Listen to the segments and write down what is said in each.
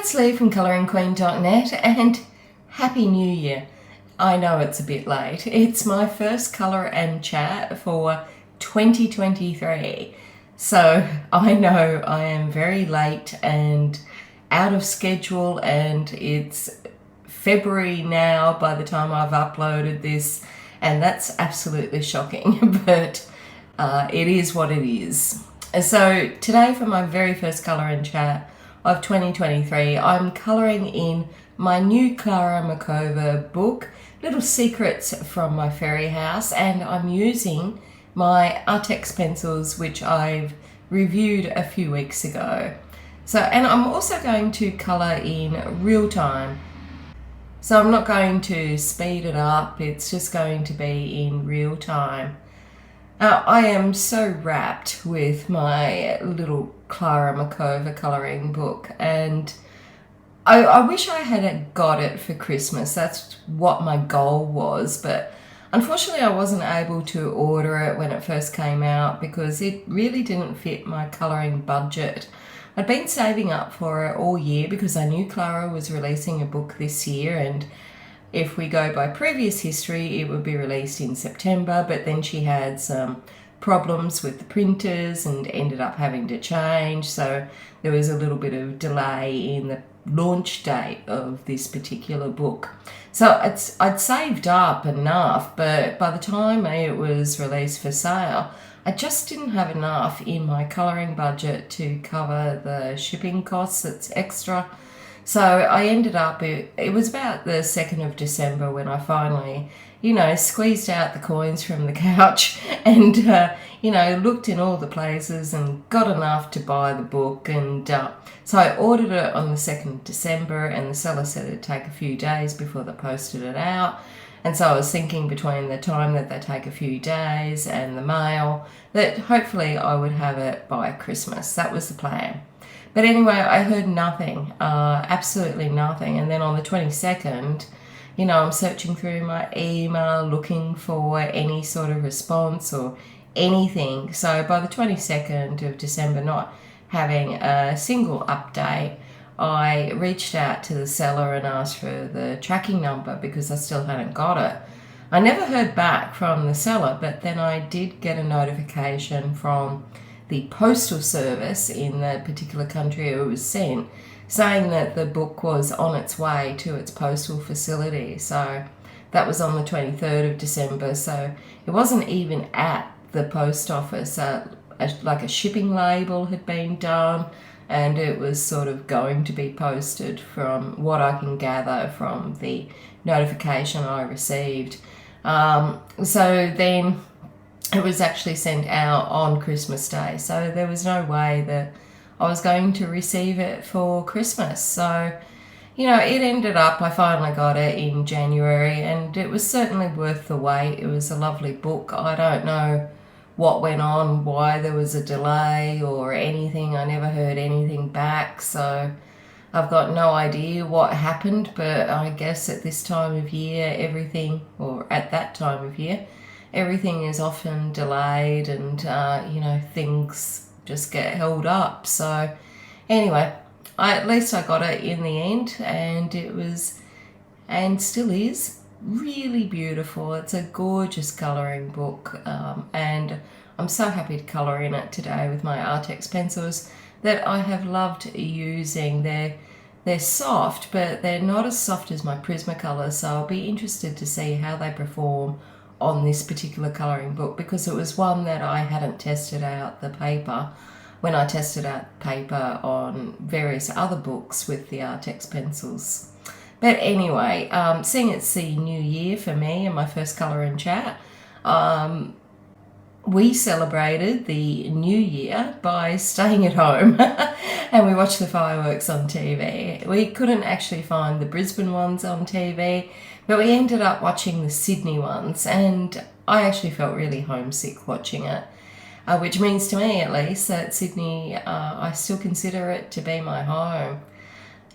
it's Lee from coloringqueen.net and Happy New Year. I know it's a bit late. It's my first colour and chat for 2023. So I know I am very late and out of schedule, and it's February now by the time I've uploaded this, and that's absolutely shocking, but it is what it is. So today, for my very first colour and chat of 2023, I'm colouring in my new Klara Markova book, Little Secrets from My Fairy House, and I'm using my Arrtx pencils, which I've reviewed a few weeks ago. So, and I'm also going to colour in real time. So I'm not going to speed it up, it's just going to be in real time. I am so wrapped with my little Klara Markova colouring book, and I wish I had got it for Christmas. That's what my goal was, but unfortunately I wasn't able to order it when it first came out because it really didn't fit my colouring budget. I'd been saving up for it all year because I knew Klara was releasing a book this year, and if we go by previous history, it would be released in September, but then she had some problems with the printers and ended up having to change, so there was a little bit of delay in the launch date of this particular book. So I'd saved up enough, but by the time it was released for sale, I just didn't have enough in my colouring budget to cover the shipping costs that's extra. So I ended up, it was about the 2nd of December when I finally, squeezed out the coins from the couch and, looked in all the places and got enough to buy the book. And so I ordered it on the 2nd of December, and the seller said it'd take a few days before they posted it out. And so I was thinking between the time that they take a few days and the mail that hopefully I would have it by Christmas. That was the plan. But anyway, I heard nothing, absolutely nothing. And then on the 22nd, I'm searching through my email looking for any sort of response or anything. So by the 22nd of December, not having a single update, I reached out to the seller and asked for the tracking number because I still hadn't got it. I never heard back from the seller, but then I did get a notification from the postal service in the particular country it was sent, saying that the book was on its way to its postal facility. So that was on the 23rd of December. So it wasn't even at the post office. Like a shipping label had been done, and it was sort of going to be posted from what I can gather from the notification I received. So then it was actually sent out on Christmas Day, so there was no way that I was going to receive it for Christmas. So, it ended up, I finally got it in January, and it was certainly worth the wait. It was a lovely book. I don't know what went on, why there was a delay or anything. I never heard anything back, so I've got no idea what happened, but I guess at this time of year, at that time of year, everything is often delayed and, things just get held up. So anyway, at least I got it in the end, and it was, and still is, really beautiful. It's a gorgeous colouring book, and I'm so happy to colour in it today with my Arrtx pencils that I have loved using. They're soft, but they're not as soft as my Prismacolor, so I'll be interested to see how they perform on this particular colouring book, because it was one that I hadn't tested out the paper when I tested out the paper on various other books with the Arrtx pencils. But anyway, seeing it's the new year for me and my first colour and chat, we celebrated the new year by staying at home and we watched the fireworks on TV. We couldn't actually find the Brisbane ones on TV, but we ended up watching the Sydney ones, and I actually felt really homesick watching it, which means to me at least that Sydney, I still consider it to be my home.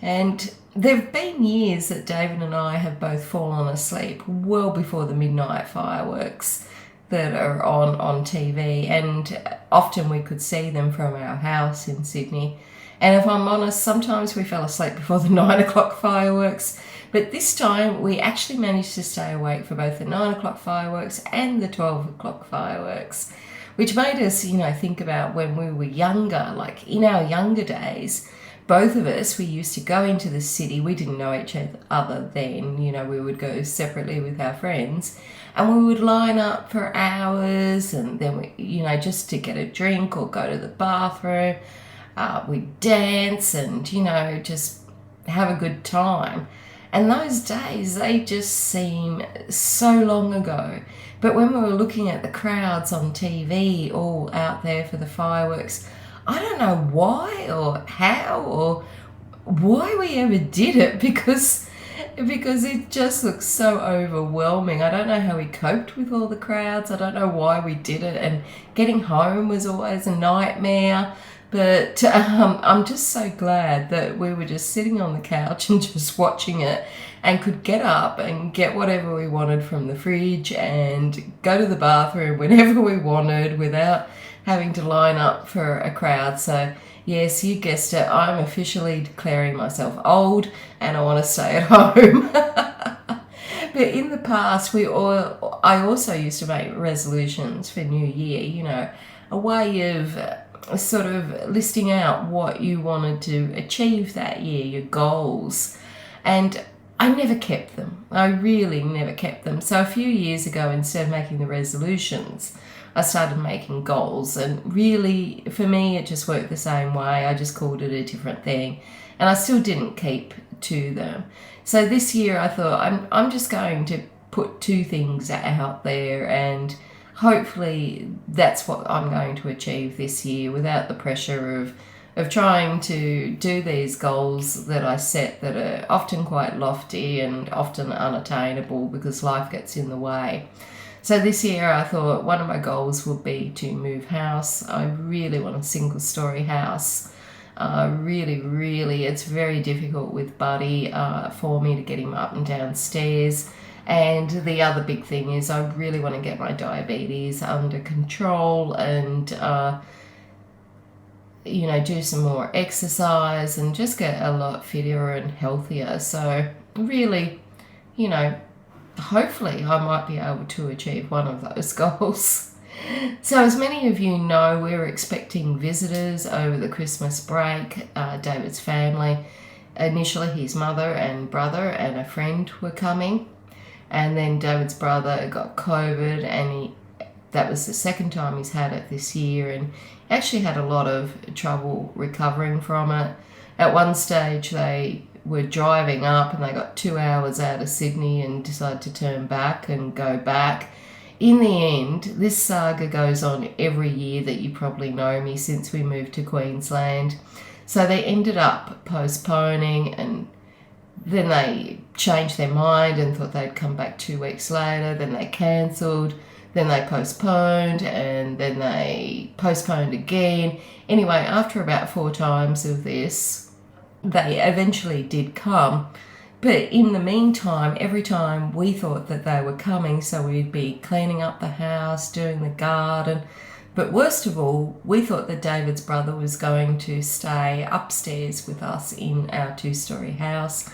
And there have been years that David and I have both fallen asleep well before the midnight fireworks that are on TV, and often we could see them from our house in Sydney. And if I'm honest, sometimes we fell asleep before the 9 o'clock fireworks. But this time we actually managed to stay awake for both the 9 o'clock fireworks and the 12 o'clock fireworks, which made us, think about when we were younger, like in our younger days. Both of us, we used to go into the city. We didn't know each other then, we would go separately with our friends, and we would line up for hours, and then we, just to get a drink or go to the bathroom. We'd dance and, just have a good time. And those days, they just seem so long ago. But when we were looking at the crowds on TV all out there for the fireworks, I don't know why or how or why we ever did it, because it just looks so overwhelming. I don't know how we coped with all the crowds. I don't know why we did it. And getting home was always a nightmare. But I'm just so glad that we were just sitting on the couch and just watching it, and could get up and get whatever we wanted from the fridge and go to the bathroom whenever we wanted without having to line up for a crowd. So yes, you guessed it, I'm officially declaring myself old and I want to stay at home. But in the past, I also used to make resolutions for New Year, a way of sort of listing out what you wanted to achieve that year, your goals. And I never kept them. I really never kept them. So a few years ago, instead of making the resolutions, I started making goals. And really, for me, it just worked the same way. I just called it a different thing. And I still didn't keep to them. So this year I thought I'm just going to put 2 things out there, and hopefully that's what I'm going to achieve this year without the pressure of trying to do these goals that I set that are often quite lofty and often unattainable because life gets in the way. So this year I thought one of my goals would be to move house. I really want a single-story house. Really, it's very difficult with Buddy for me to get him up and down stairs. And the other big thing is I really want to get my diabetes under control and, do some more exercise and just get a lot fitter and healthier. So really, hopefully I might be able to achieve one of those goals. So as many of you know, we're expecting visitors over the Christmas break. David's family, initially his mother and brother and a friend were coming. And then David's brother got COVID, and that was the second time he's had it this year, and actually had a lot of trouble recovering from it. At one stage they were driving up and they got 2 hours out of Sydney and decided to turn back and go back. In the end, this saga goes on every year that you probably know me since we moved to Queensland. So they ended up postponing, and then they changed their mind and thought they'd come back 2 weeks later. Then they cancelled. Then they postponed, and then they postponed again. Anyway, after about 4 times of this, they eventually did come. But in the meantime, every time we thought that they were coming, so we'd be cleaning up the house, doing the garden. But worst of all, we thought that David's brother was going to stay upstairs with us in our 2-story house,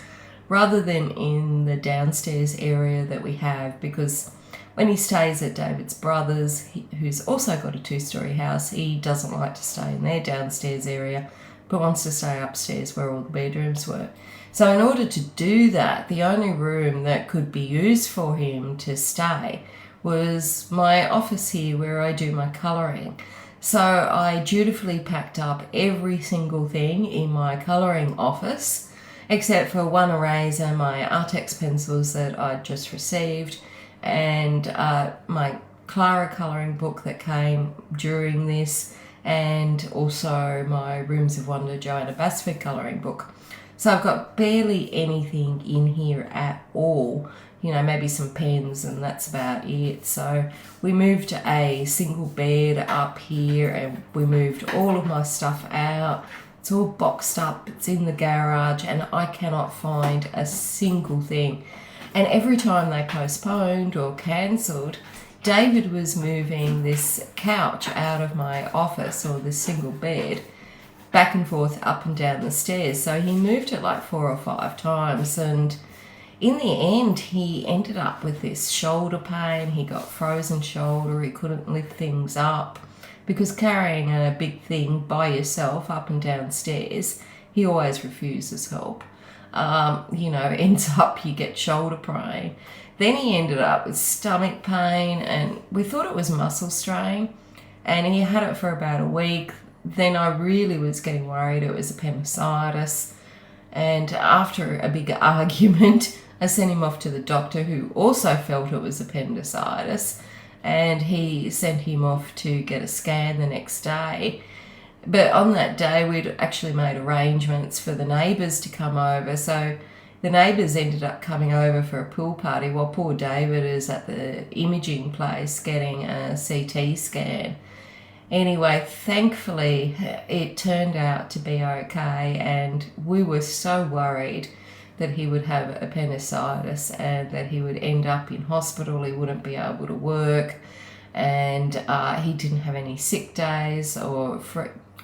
rather than in the downstairs area that we have, because when he stays at David's brother's, who's also got a 2-story house, he doesn't like to stay in their downstairs area, but wants to stay upstairs where all the bedrooms were. So in order to do that, the only room that could be used for him to stay was my office here where I do my colouring. So I dutifully packed up every single thing in my colouring office, except for one eraser, my Arrtx pencils that I'd just received, and my Klara colouring book that came during this, and also my Rooms of Wonder Joanna Basford colouring book. So I've got barely anything in here at all, maybe some pens, and that's about it. So we moved a single bed up here, and we moved all of my stuff out. It's all boxed up, it's in the garage, and I cannot find a single thing. And every time they postponed or cancelled, David was moving this couch out of my office, or this single bed, back and forth up and down the stairs. So he moved it like 4 or 5 times, and in the end he ended up with this shoulder pain. He got frozen shoulder, he couldn't lift things up, because carrying a big thing by yourself up and down stairs, he always refuses help. Ends up you get shoulder pain. Then he ended up with stomach pain, and we thought it was muscle strain, and he had it for about a week. Then I really was getting worried it was appendicitis, and after a big argument I sent him off to the doctor, who also felt it was appendicitis, and he sent him off to get a scan the next day. But on that day we'd actually made arrangements for the neighbours to come over, so the neighbours ended up coming over for a pool party while poor David is at the imaging place getting a CT scan. Anyway, thankfully it turned out to be okay, and we were so worried that he would have appendicitis and that he would end up in hospital, he wouldn't be able to work, and he didn't have any sick days or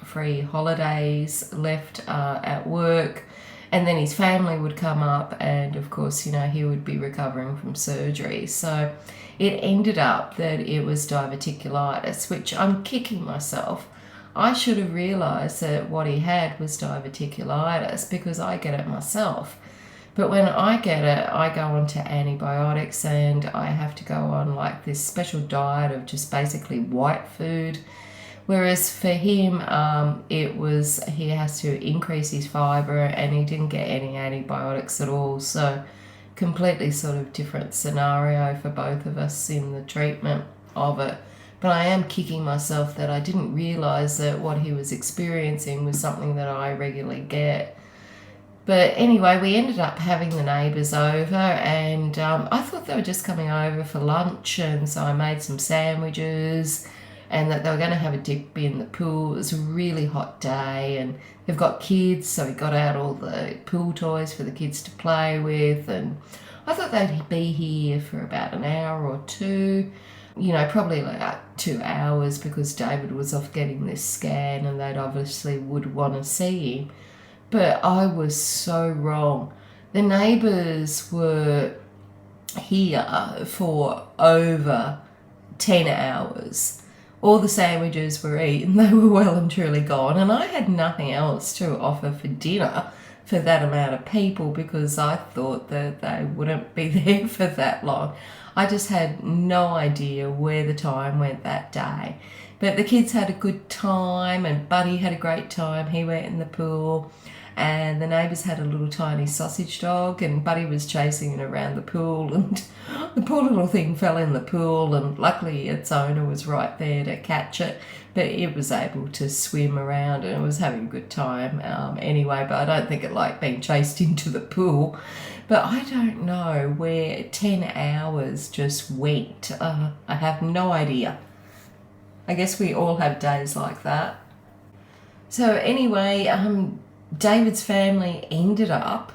free holidays left at work. And then his family would come up, and of course, he would be recovering from surgery. So it ended up that it was diverticulitis, which I'm kicking myself. I should have realised that what he had was diverticulitis, because I get it myself. But when I get it, I go on to antibiotics, and I have to go on like this special diet of just basically white food. Whereas for him, he has to increase his fibre, and he didn't get any antibiotics at all. So completely sort of different scenario for both of us in the treatment of it. But I am kicking myself that I didn't realise that what he was experiencing was something that I regularly get. But anyway, we ended up having the neighbours over, and I thought they were just coming over for lunch, and so I made some sandwiches, and that they were going to have a dip in the pool. It was a really hot day, and they've got kids, so we got out all the pool toys for the kids to play with, and I thought they'd be here for about an hour or two, probably like 2 hours, because David was off getting this scan and they'd obviously would want to see him. But I was so wrong. The neighbours were here for over 10 hours. All the sandwiches were eaten, they were well and truly gone, and I had nothing else to offer for dinner for that amount of people, because I thought that they wouldn't be there for that long. I just had no idea where the time went that day. But the kids had a good time, and Buddy had a great time. He went in the pool, and the neighbours had a little tiny sausage dog, and Buddy was chasing it around the pool, and the poor little thing fell in the pool, and luckily its owner was right there to catch it, but it was able to swim around and it was having a good time anyway. But I don't think it liked being chased into the pool. But I don't know where 10 hours just went. I have no idea. I guess we all have days like that. So anyway, David's family ended up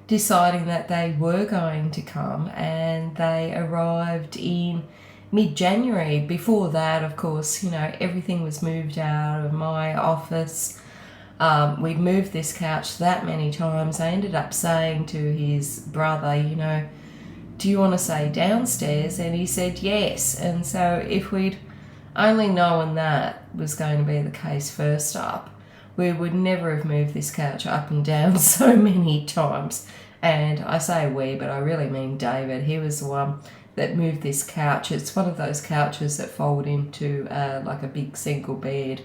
deciding that they were going to come, and they arrived in mid-January. Before that, of course, everything was moved out of my office. We'd moved this couch that many times. I ended up saying to his brother, do you want to stay downstairs? And he said yes. And so if we'd only known that was going to be the case first up, we would never have moved this couch up and down so many times. And I say we, but I really mean David. He was the one that moved this couch. It's one of those couches that fold into like a big single bed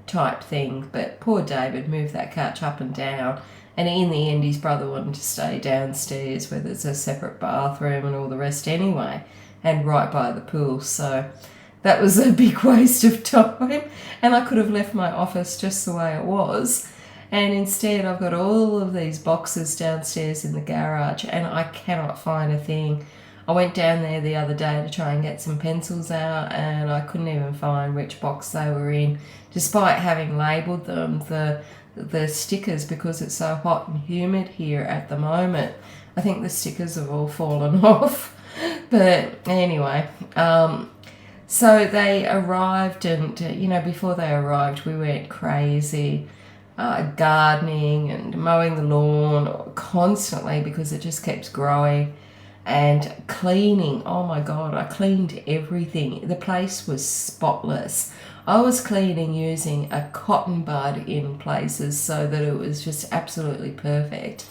type thing. But poor David moved that couch up and down. And in the end, his brother wanted to stay downstairs where there's a separate bathroom and all the rest anyway, and right by the pool. So that was a big waste of time, and I could have left my office just the way it was. And instead I've got all of these boxes downstairs in the garage, and I cannot find a thing. I went down there the other day to try and get some pencils out, and I couldn't even find which box they were in, despite having labelled them, the stickers, because it's so hot and humid here at the moment. I think the stickers have all fallen off. But anyway, so they arrived, and before they arrived we went crazy. gardening and mowing the lawn constantly because it just keeps growing, and cleaning. Oh my God, I cleaned everything. The place was spotless. I was cleaning using a cotton bud in places so that it was just absolutely perfect.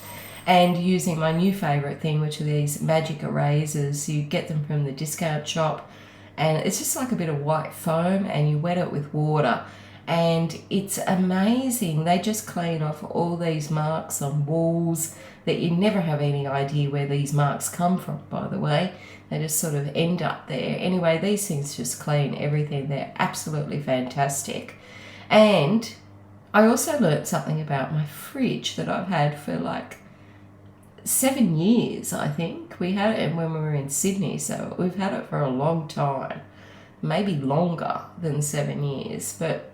And using my new favourite thing, which are these magic erasers. You get them from the discount shop, and it's just like a bit of white foam, and you wet it with water. And it's amazing. They just clean off all these marks on walls that you never have any idea where these marks come from, by the way. They just sort of end up there. Anyway, these things just clean everything. They're absolutely fantastic. And I also learnt something about my fridge that I've had for like 7 years, I think. We had it when we were in Sydney, so we've had it for a long time. Maybe longer than 7 years. But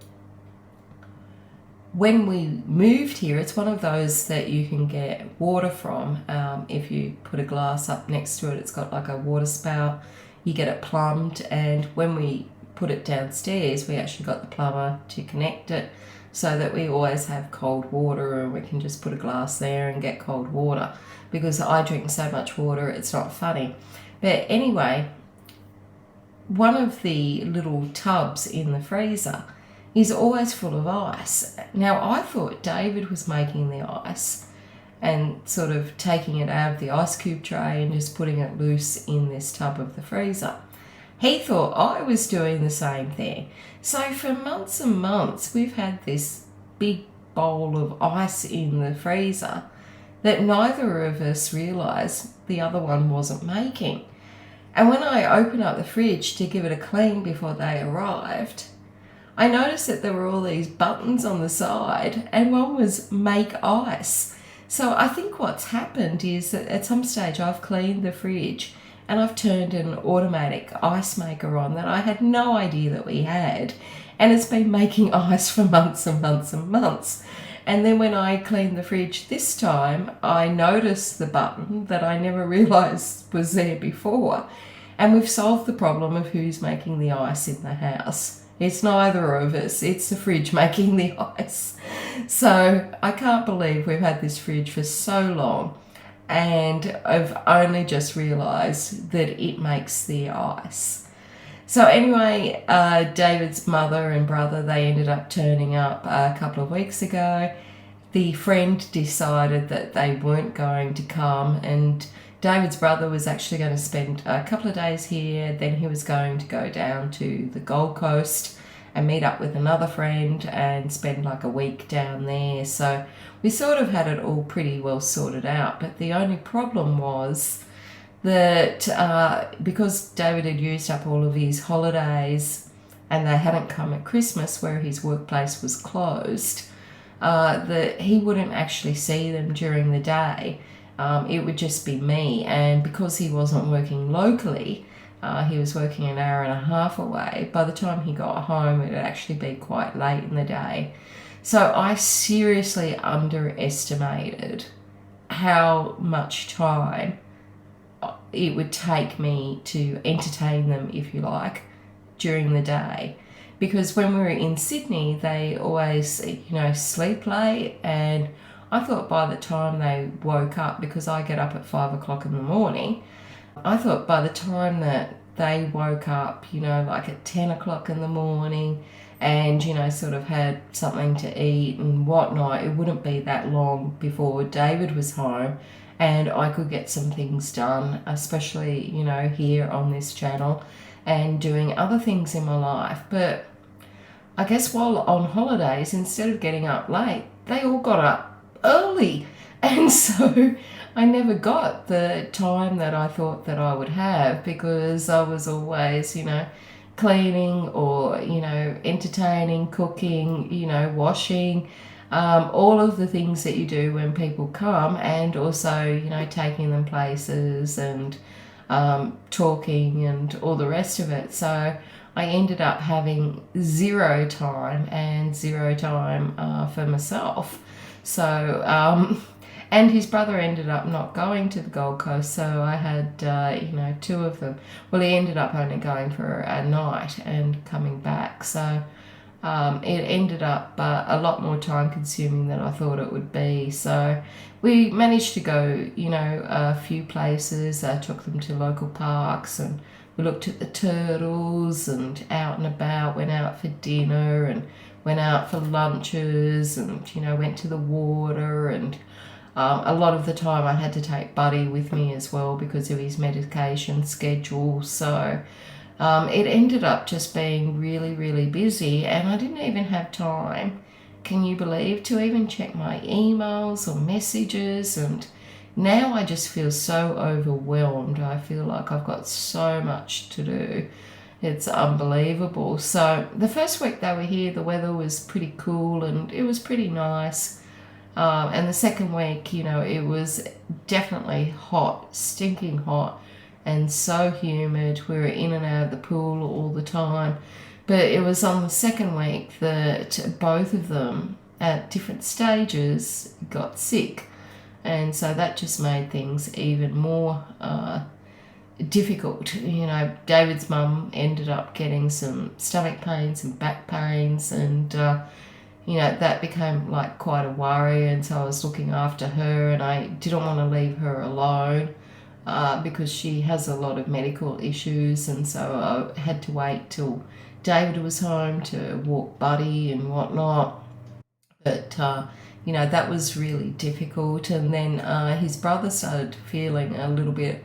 when we moved here, it's one of those that you can get water from. If you put a glass up next to it, it's got like a water spout. You get it plumbed, and when we put it downstairs, we actually got the plumber to connect it so that we always have cold water, and we can just put a glass there and get cold water, because I drink so much water it's not funny. But anyway, one of the little tubs in the freezer is always full of ice. Now, I thought David was making the ice and sort of taking it out of the ice cube tray and just putting it loose in this tub of the freezer. He thought I was doing the same thing. So for months and months, we've had this big bowl of ice in the freezer that neither of us realised the other one wasn't making. And when I opened up the fridge to give it a clean before they arrived, I noticed that there were all these buttons on the side, and one was make ice. So I think what's happened is that at some stage I've cleaned the fridge and I've turned an automatic ice maker on that I had no idea that we had, and it's been making ice for months and months and months. And then when I cleaned the fridge this time, I noticed the button that I never realised was there before. And we've solved the problem of who's making the ice in the house. It's neither of us, it's the fridge making the ice. So I can't believe we've had this fridge for so long, and I've only just realised that it makes the ice. So anyway, David's mother and brother, they ended up turning up a couple of weeks ago. The friend decided that they weren't going to come, and David's brother was actually going to spend a couple of days here. Then he was going to go down to the Gold Coast and meet up with another friend and spend like a week down there. So we sort of had it all pretty well sorted out. But the only problem was that because David had used up all of his holidays and they hadn't come at Christmas where his workplace was closed, that he wouldn't actually see them during the day. It would just be me, and because he wasn't working locally, he was working an hour and a half away. By the time he got home, it would actually be quite late in the day. So I seriously underestimated how much time it would take me to entertain them, if you like, during the day. Because when we were in Sydney, they always, sleep late, and I thought by the time they woke up, because I get up at 5 o'clock in the morning, I thought by the time that they woke up, like at 10 o'clock in the morning and, sort of had something to eat and whatnot, it wouldn't be that long before David was home and I could get some things done, especially, here on this channel and doing other things in my life. But I guess while on holidays, instead of getting up late, they all got up early, and so I never got the time that I thought that I would have, because I was always cleaning or entertaining, cooking, washing, all of the things that you do when people come, and also taking them places and talking and all the rest of it. So I ended up having zero time for myself. So, and his brother ended up not going to the Gold Coast, so I had, two of them. Well, he ended up only going for a night and coming back. So It ended up a lot more time consuming than I thought it would be. So we managed to go, a few places. I took them to local parks and we looked at the turtles and out and about, went out for dinner and went out for lunches and, went to the water. And a lot of the time I had to take Buddy with me as well because of his medication schedule. So it ended up just being really, really busy, and I didn't even have time, can you believe, to even check my emails or messages. And now I just feel so overwhelmed. I feel like I've got so much to do. It's unbelievable. So the first week they were here, the weather was pretty cool and it was pretty nice. And the second week, it was definitely hot, stinking hot, and so humid. We were in and out of the pool all the time. But it was on the second week that both of them at different stages got sick. And so that just made things even more difficult. David's mum ended up getting some stomach pains and back pains, and that became like quite a worry. And so I was looking after her, and I didn't want to leave her alone because she has a lot of medical issues. And so I had to wait till David was home to walk Buddy and whatnot. But that was really difficult. And then his brother started feeling a little bit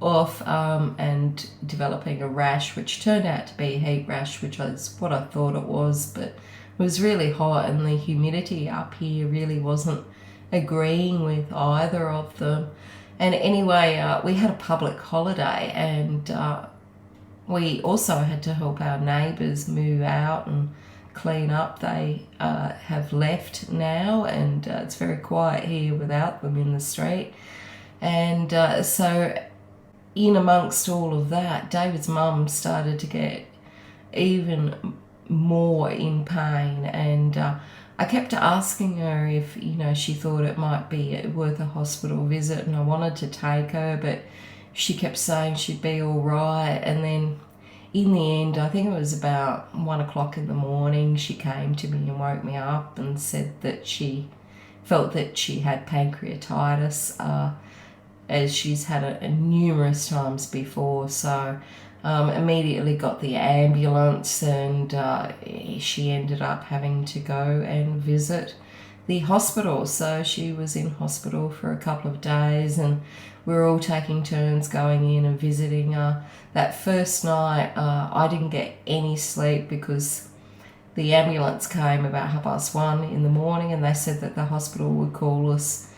off and developing a rash, which turned out to be a heat rash, which was what I thought it was. But it was really hot, and the humidity up here really wasn't agreeing with either of them. And anyway, we had a public holiday, and we also had to help our neighbours move out and clean up. They have left now, and it's very quiet here without them in the street. And so in amongst all of that, David's mum started to get even more in pain, and I kept asking her if she thought it might be worth a hospital visit, and I wanted to take her, but she kept saying she'd be all right. And then in the end, I think it was about 1 o'clock in the morning, she came to me and woke me up and said that she felt that she had pancreatitis, as she's had it numerous times before. So immediately got the ambulance, and she ended up having to go and visit the hospital. So she was in hospital for a couple of days, and we were all taking turns going in and visiting her. That first night, I didn't get any sleep because the ambulance came about 1:30 in the morning, and they said that the hospital would call us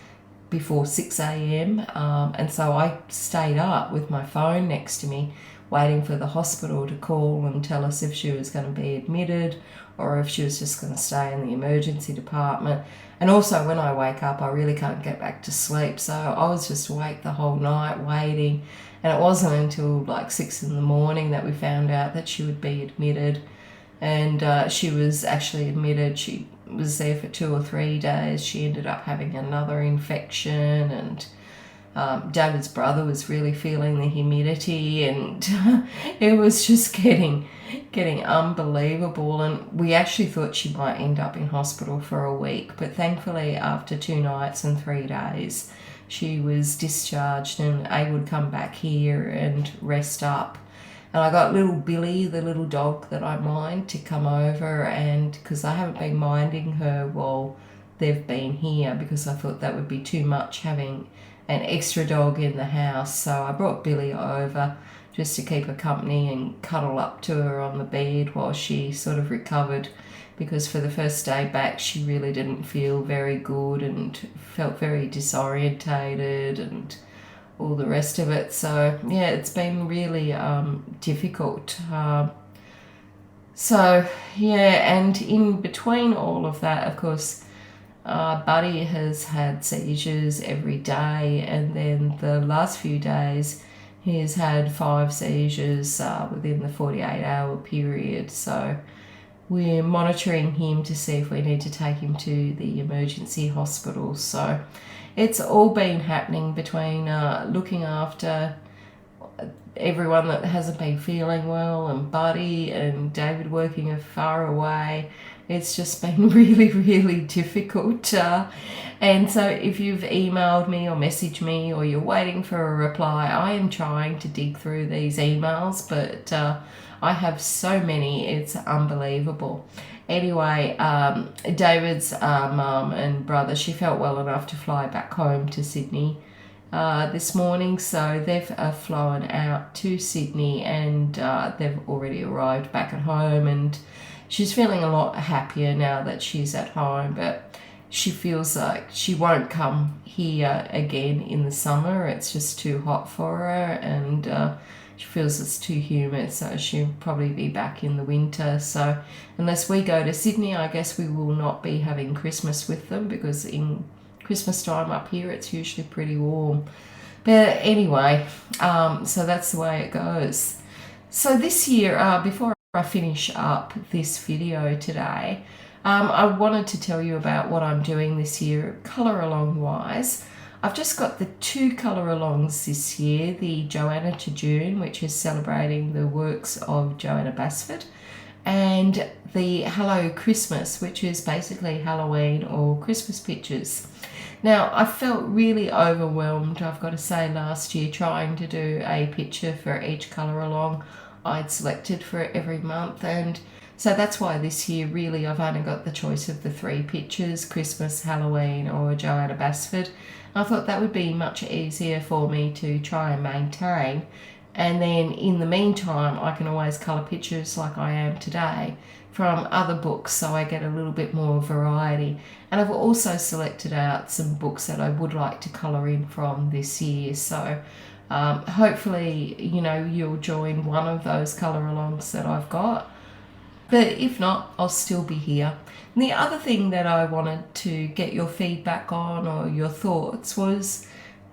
before 6 a.m. And so I stayed up with my phone next to me, waiting for the hospital to call and tell us if she was going to be admitted or if she was just going to stay in the emergency department. And also when I wake up, I really can't get back to sleep. So I was just awake the whole night waiting. And it wasn't until like 6 in the morning that we found out that she would be admitted. And she was actually admitted. She was there for 2 or 3 days. She ended up having another infection, and David's brother was really feeling the humidity, and it was just getting unbelievable. And we actually thought she might end up in hospital for a week, but thankfully after 2 nights and 3 days she was discharged and able to come back here and rest up. And I got little Billy, the little dog that I mind, to come over, and because I haven't been minding her while they've been here, because I thought that would be too much having an extra dog in the house. So I brought Billy over just to keep her company and cuddle up to her on the bed while she sort of recovered, because for the first day back she really didn't feel very good and felt very disorientated and all the rest of it. So yeah, it's been really difficult. So yeah, and in between all of that, of course, Buddy has had seizures every day, and then the last few days he's had 5 seizures within the 48-hour period. So we're monitoring him to see if we need to take him to the emergency hospital. So it's all been happening between looking after everyone that hasn't been feeling well, and Buddy and David working far away. It's just been really, really difficult. And so if you've emailed me or messaged me or you're waiting for a reply, I am trying to dig through these emails, but I have so many, it's unbelievable. Anyway, David's mum and brother, she felt well enough to fly back home to Sydney this morning, so they've flown out to Sydney, and they've already arrived back at home, and she's feeling a lot happier now that she's at home, but she feels like she won't come here again in the summer. It's just too hot for her, and she feels it's too humid, so she'll probably be back in the winter. So unless we go to Sydney, I guess we will not be having Christmas with them, because in Christmas time up here it's usually pretty warm. But anyway, so that's the way it goes. So this year, before I finish up this video today, I wanted to tell you about what I'm doing this year colour along wise. I've just got the 2 colour alongs this year, the Joanna to June, which is celebrating the works of Joanna Basford, and the Hello Christmas, which is basically Halloween or Christmas pictures. Now, I felt really overwhelmed, I've got to say, last year trying to do a picture for each colour along I'd selected for every month, and so that's why this year really I've only got the choice of the 3 pictures, Christmas, Halloween or Joanna Basford. I thought that would be much easier for me to try and maintain, and then in the meantime I can always colour pictures like I am today from other books, so I get a little bit more variety. And I've also selected out some books that I would like to colour in from this year, so hopefully, you know, you'll join one of those colour alongs that I've got, but if not, I'll still be here. And the other thing that I wanted to get your feedback on or your thoughts was,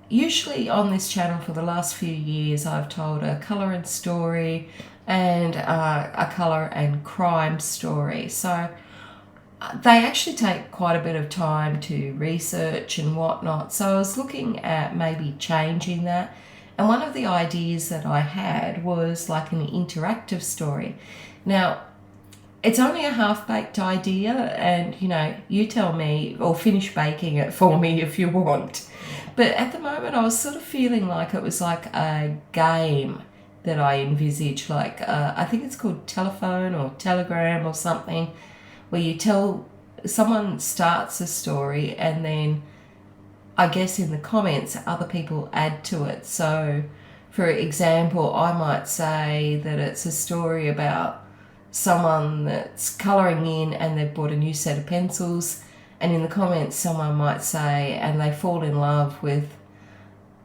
usually on this channel for the last few years I've told a colour and story and a colour and crime story, so they actually take quite a bit of time to research and whatnot, so I was looking at maybe changing that. And one of the ideas that I had was like an interactive story. Now, it's only a half-baked idea, and you know, you tell me, or finish baking it for me if you want. But at the moment I was sort of feeling like it was like a game that I envisage, like I think it's called Telephone or Telegram or something, where you tell, someone starts a story and then I guess in the comments other people add to it. So for example, I might say that it's a story about someone that's colouring in and they've bought a new set of pencils, and in the comments someone might say, and they fall in love with,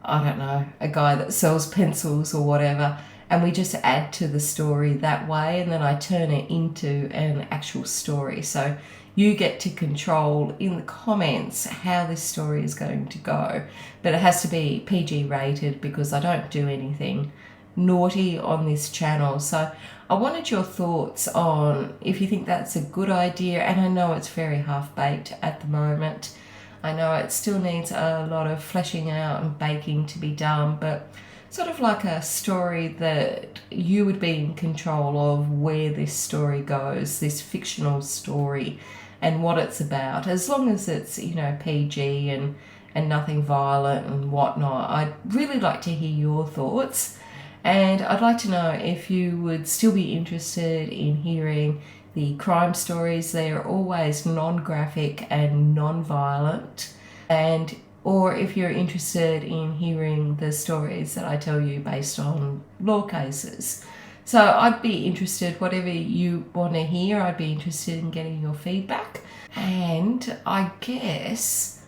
I don't know, a guy that sells pencils or whatever, and we just add to the story that way, and then I turn it into an actual story. So you get to control in the comments how this story is going to go, but it has to be PG rated because I don't do anything naughty on this channel. So I wanted your thoughts on if you think that's a good idea, and I know it's very half-baked at the moment. I know it still needs a lot of fleshing out and baking to be done, but sort of like a story that you would be in control of where this story goes, this fictional story, and what it's about, as long as it's, you know, PG and nothing violent and whatnot. I'd really like to hear your thoughts, and I'd like to know if you would still be interested in hearing the crime stories. They are always non-graphic and non-violent, and or if you're interested in hearing the stories that I tell you based on law cases. So I'd be interested, whatever you want to hear, I'd be interested in getting your feedback. And I guess,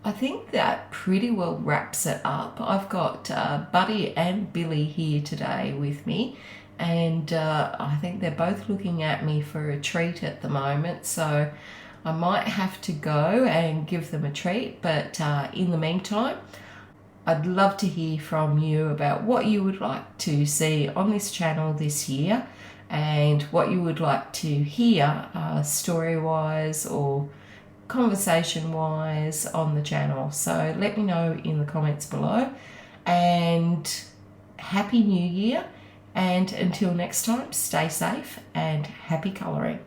I think that pretty well wraps it up. I've got Buddy and Billy here today with me, and I think they're both looking at me for a treat at the moment, so I might have to go and give them a treat. But in the meantime, I'd love to hear from you about what you would like to see on this channel this year, and what you would like to hear story-wise or conversation-wise on the channel. So let me know in the comments below. And happy new year, and until next time, stay safe and happy colouring.